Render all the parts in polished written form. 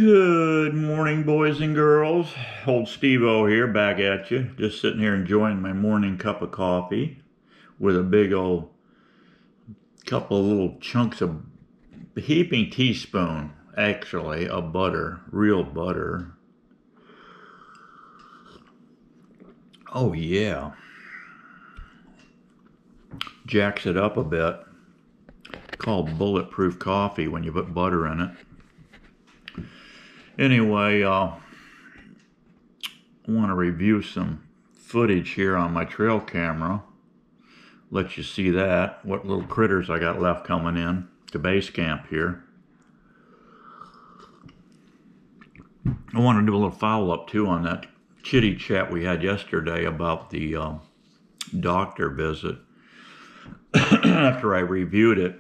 Good morning, boys and girls. Old Steve-O here, back at you. Just sitting here enjoying my morning cup of coffee with a big old couple of little chunks of heaping teaspoon, actually, of butter, real butter. Oh yeah. Jacks it up a bit. Called bulletproof coffee when you put butter in it. Anyway, I want to review some footage here on my trail camera. Let you see that, what little critters I got left coming in to base camp here. I want to do a little follow-up too on that chitty chat we had yesterday about the doctor visit. After I reviewed it,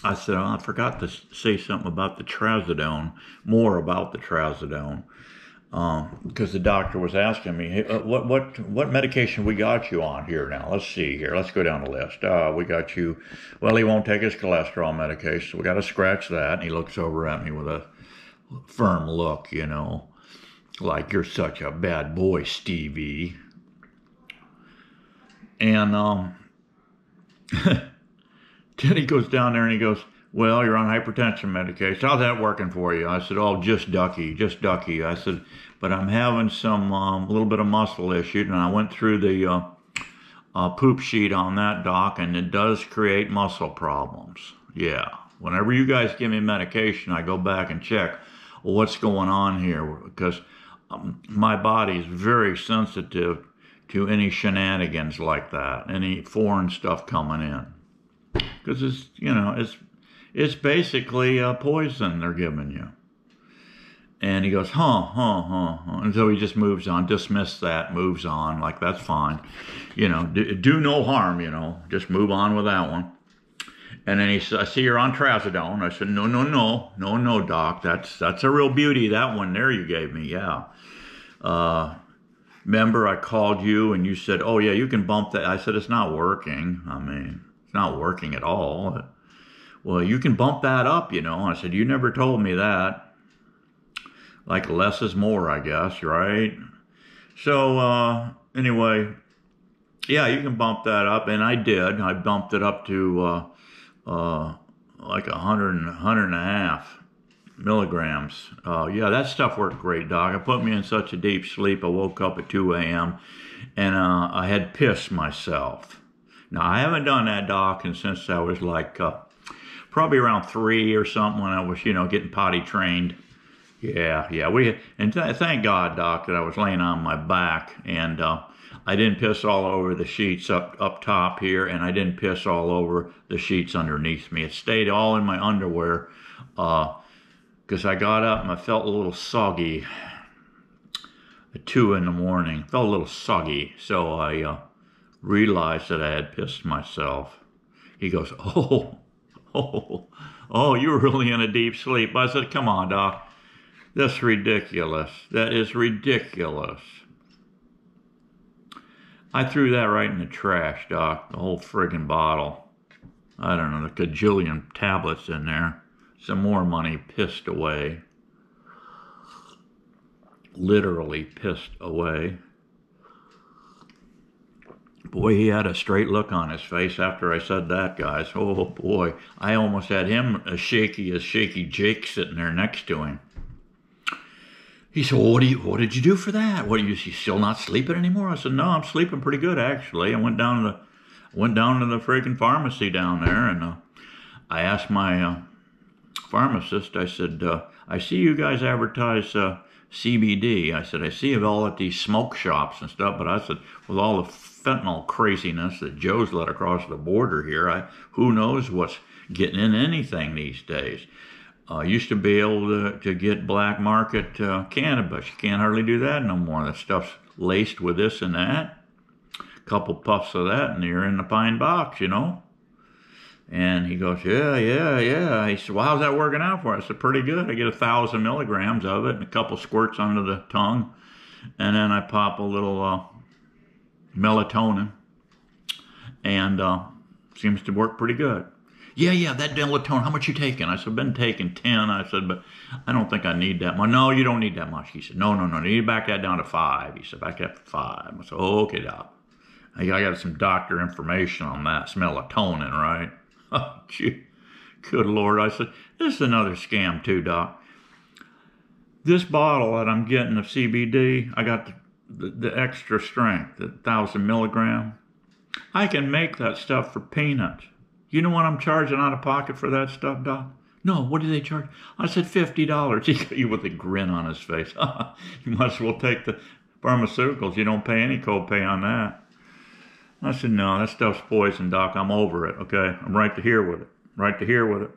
I said, oh, I forgot to say something about the trazodone, more about the trazodone, because the doctor was asking me, hey, what medication we got you on here now? Let's see here. Let's go down the list. We got you, well, he won't take his cholesterol medication, so we got to scratch that. And he looks over at me with a firm look, you know, like, you're such a bad boy, Stevie. And then he goes down there and he goes, well, you're on hypertension medication. How's that working for you? I said, oh, just ducky. I said, but I'm having some, little bit of muscle issue. And I went through the poop sheet on that, doc, and it does create muscle problems. Yeah. Whenever you guys give me medication, I go back and check, well, what's going on here? Because my body is very sensitive to any shenanigans like that, any foreign stuff coming in. Because it's, you know, it's basically poison they're giving you. And he goes, and so he just moves on, dismiss that, moves on, like, that's fine. You know, do no harm, you know, just move on with that one. And then he said, I see you're on trazodone. I said, no, doc, that's a real beauty, that one there you gave me, yeah. Remember I called you and you said, oh yeah, you can bump that. I said, it's not working. I mean, it's not working at all. Well, you can bump that up, you know. I said, you never told me that. Like, less is more, I guess, right? So, anyway, yeah, you can bump that up. And I did. I bumped it up to, like 100.5 milligrams. Yeah, that stuff worked great, doc. It put me in such a deep sleep. I woke up at 2 a.m. and I had pissed myself. Now, I haven't done that, doc, and since I was like probably around 3 or something when I was, you know, getting potty trained. Yeah. Thank God, doc, that I was laying on my back and I didn't piss all over the sheets up top here, and I didn't piss all over the sheets underneath me. It stayed all in my underwear because I got up and I felt a little soggy at 2 in the morning. Felt a little soggy, so I realized that I had pissed myself. He goes, oh, you were really in a deep sleep. I said, come on, doc. That's ridiculous. That is ridiculous. I threw that right in the trash, doc, the whole friggin' bottle. I don't know, the cajillion tablets in there. Some more money pissed away. Literally pissed away. Boy, he had a straight look on his face after I said that, guys. Oh, boy. I almost had him as shaky Jake sitting there next to him. He said, well, what did you do for that? What, you still not sleeping anymore? I said, no, I'm sleeping pretty good, actually. I went down to the freaking pharmacy down there, and I asked my pharmacist, I said, I see you guys advertise CBD. I said, I see it all at these smoke shops and stuff, but I said, with all the fentanyl craziness that Joe's let across the border here, who knows what's getting in anything these days. Used to be able to get black market cannabis. You can't hardly do that no more. That stuff's laced with this and that. A couple puffs of that and you're in the pine box, you know. And he goes, yeah. He said, well, how's that working out for us? I said, pretty good. I get 1,000 milligrams of it and a couple squirts under the tongue. And then I pop a little melatonin. And seems to work pretty good. Yeah, that Dilatone, how much you taking? I said, been taking 10. I said, but I don't think I need that much. No, you don't need that much. He said, no, you need to back that down to 5. He said, back that to 5. I said, oh, okay, doc. I got some doctor information on that, melatonin, right? Oh, gee, good Lord. I said, this is another scam too, doc. This bottle that I'm getting of CBD, I got the extra strength, the 1,000 milligram. I can make that stuff for peanuts. You know what I'm charging out of pocket for that stuff, doc? No, what do they charge? I said $50. He got you with a grin on his face. You might as well take the pharmaceuticals. You don't pay any copay on that. I said, no, that stuff's poison, doc. I'm over it, okay? I'm right to here with it. Right to here with it.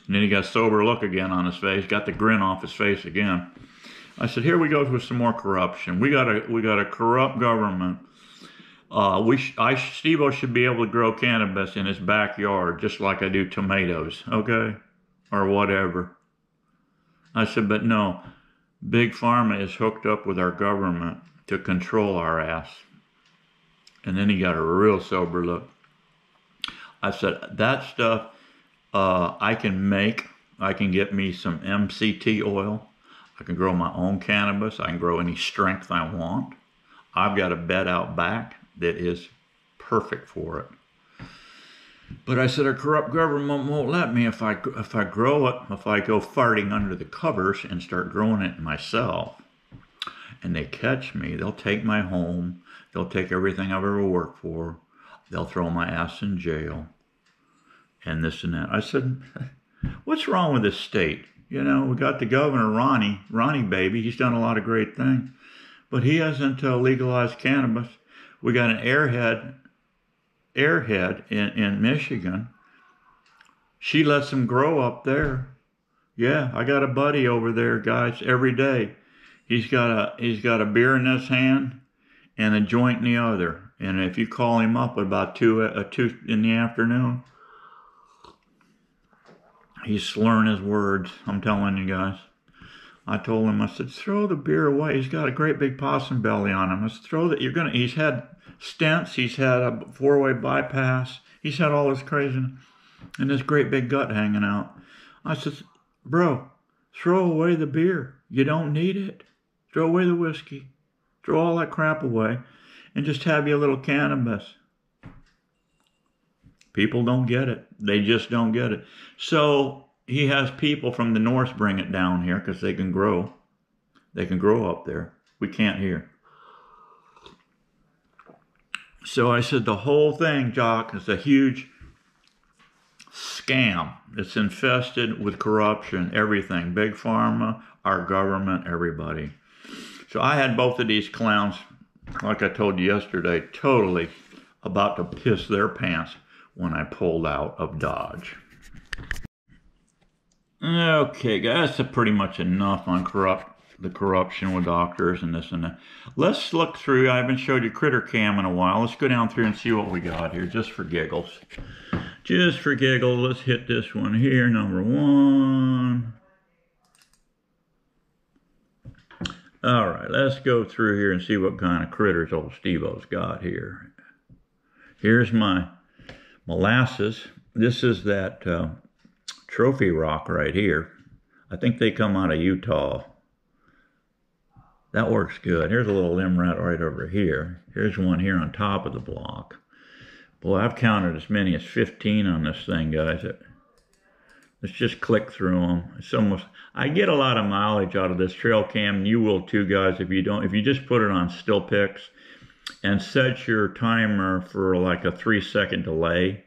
And then he got a sober look again on his face. Got the grin off his face again. I said, here we go with some more corruption. We got a corrupt government. Steve-O should be able to grow cannabis in his backyard just like I do tomatoes, okay? Or whatever. I said, but no, Big Pharma is hooked up with our government to control our ass. And then he got a real sober look. I said, that stuff I can make. I can get me some MCT oil. I can grow my own cannabis. I can grow any strength I want. I've got a bed out back that is perfect for it. But I said, a corrupt government won't let me if I grow it, if I go farting under the covers and start growing it myself. And they catch me, they'll take my home. They'll take everything I've ever worked for. They'll throw my ass in jail. And this and that. I said, what's wrong with this state? You know, we got the governor, Ronnie baby. He's done a lot of great things. But he hasn't legalized cannabis. We got an airhead in Michigan. She lets them grow up there. Yeah, I got a buddy over there, guys, every day. He's got a beer in his hand and a joint in the other. And if you call him up at about 2 in the afternoon, he's slurring his words. I'm telling you guys. I told him, I said, throw the beer away. He's got a great big possum belly on him. I said, he's had stents. He's had a 4-way bypass. He's had all this craziness and this great big gut hanging out. I said, bro, throw away the beer. You don't need it. Throw away the whiskey. Throw all that crap away and just have you a little cannabis. People don't get it. They just don't get it. So he has people from the north bring it down here because they can grow. They can grow up there. We can't here. So I said the whole thing, Jock, is a huge scam. It's infested with corruption, everything. Big Pharma, our government, everybody. So I had both of these clowns, like I told you yesterday, totally about to piss their pants when I pulled out of Dodge. Okay, guys, that's pretty much enough on the corruption with doctors and this and that. Let's look through. I haven't showed you Critter Cam in a while. Let's go down through and see what we got here, just for giggles. Just for giggles, let's hit this one here, number 1. All right, let's go through here and see what kind of critters old Steve-O's got here. Here's my molasses. This is that trophy rock right here. I think they come out of Utah. That works good. Here's a little limb rat right over here. Here's one here on top of the block. Boy, I've counted as many as 15 on this thing, guys. Let's just click through them. It's almost, I get a lot of mileage out of this trail cam, and you will too, guys, if you just put it on still pics and set your timer for like a 3-second delay,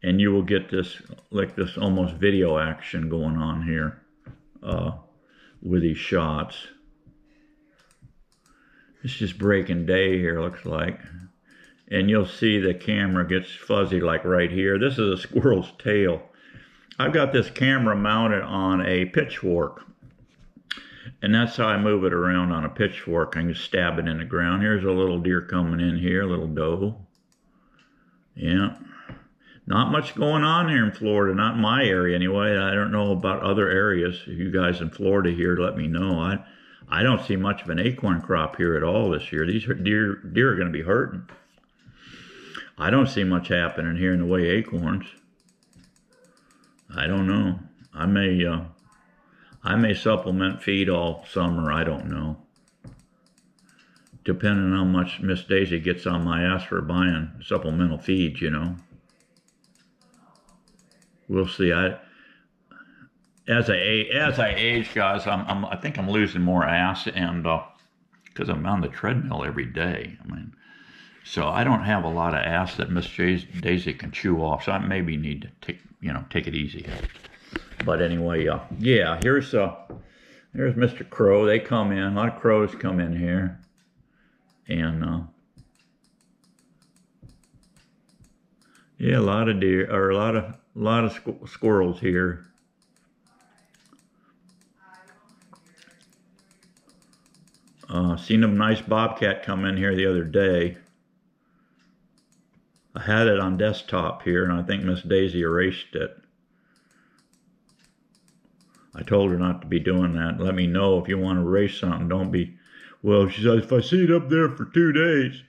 and you will get this, like this almost video action going on here with these shots. It's just breaking day here, looks like. And you'll see the camera gets fuzzy like right here. This is a squirrel's tail. I've got this camera mounted on a pitchfork. And that's how I move it around on a pitchfork. I can just stab it in the ground. Here's a little deer coming in here, a little doe. Yeah. Not much going on here in Florida, not in my area anyway. I don't know about other areas. If you guys in Florida here, let me know. I don't see much of an acorn crop here at all this year. These deer are going to be hurting. I don't see much happening here in the way of acorns. I don't know. I may supplement feed all summer. I don't know. Depending on how much Miss Daisy gets on my ass for buying supplemental feeds, you know. We'll see. As I age, guys, I think I'm losing more ass, and because I'm on the treadmill every day. I mean, so I don't have a lot of ass that Miss Daisy can chew off. So I maybe need to take it easy. But anyway, yeah. Here's Mr. Crow. They come in. A lot of crows come in here, and yeah, a lot of deer, or a lot of squirrels here. Seen a nice bobcat come in here the other day. I had it on desktop here, and I think Miss Daisy erased it. I told her not to be doing that. Let me know if you want to erase something. Don't be, well, she says, if I see it up there for 2 days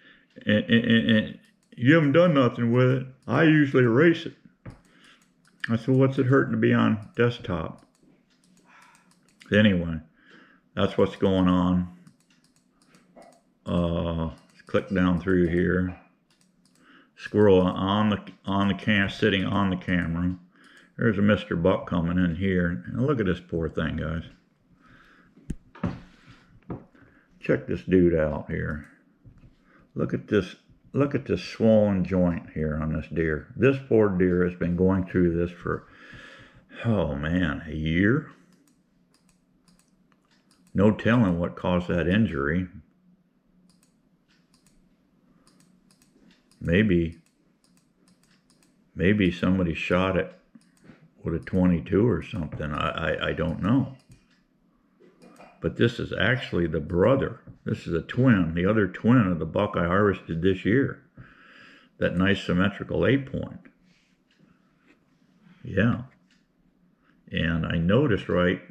and you haven't done nothing with it, I usually erase it. I said, what's it hurting to be on desktop? Anyway, that's what's going on. Let's click down through here. Squirrel sitting on the camera. There's a Mr. Buck coming in here. And look at this poor thing, guys. Check this dude out here. Look at this swollen joint here on this deer. This poor deer has been going through this for, oh man, a year? No telling what caused that injury. Maybe somebody shot it with a 22 or something. I don't know. But this is actually the brother. This is a twin, the other twin of the buck I harvested this year. That nice symmetrical 8-point. Yeah. And I noticed, right,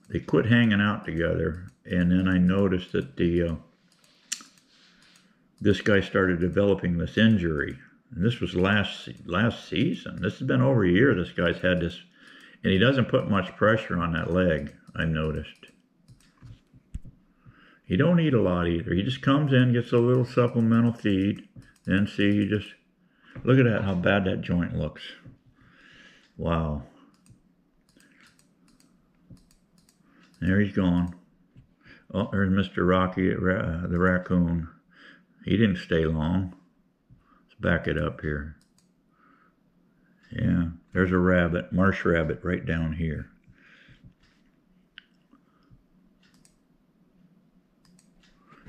they quit hanging out together, and then I noticed that this guy started developing this injury. And this was last season. This has been over a year this guy's had this, and he doesn't put much pressure on that leg, I noticed. He don't eat a lot either. He just comes in, gets a little supplemental feed, then see, just look at that, how bad that joint looks. Wow. There he's gone. Oh, there's Mr. Rocky, the raccoon. He didn't stay long. Let's back it up here. Yeah, there's a rabbit, marsh rabbit right down here.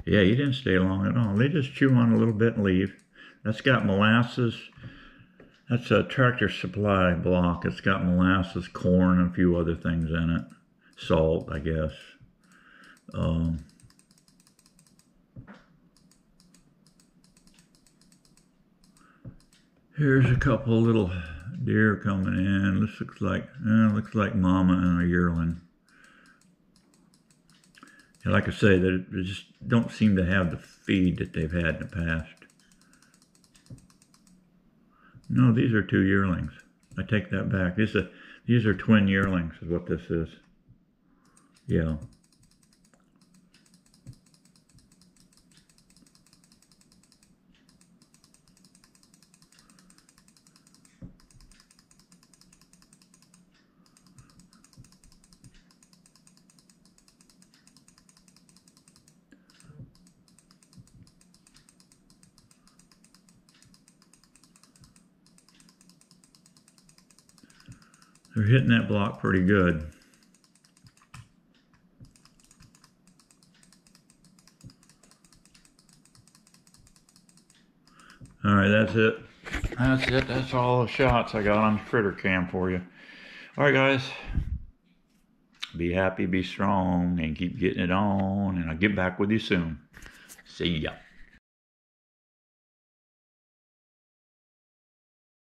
Yeah, he didn't stay long at all. They just chew on a little bit and leave. That's got molasses. That's a Tractor Supply block. It's got molasses, corn, and a few other things in it. Salt, I guess. Here's a couple little deer coming in. This looks like mama and a yearling. And like I say, they just don't seem to have the feed that they've had in the past. No, these are 2 yearlings. I take that back. These are twin yearlings is what this is. Yeah. They're hitting that block pretty good. All right, that's it. That's it. That's all the shots I got on Critter Cam for you. All right, guys. Be happy, be strong, and keep getting it on. And I'll get back with you soon. See ya.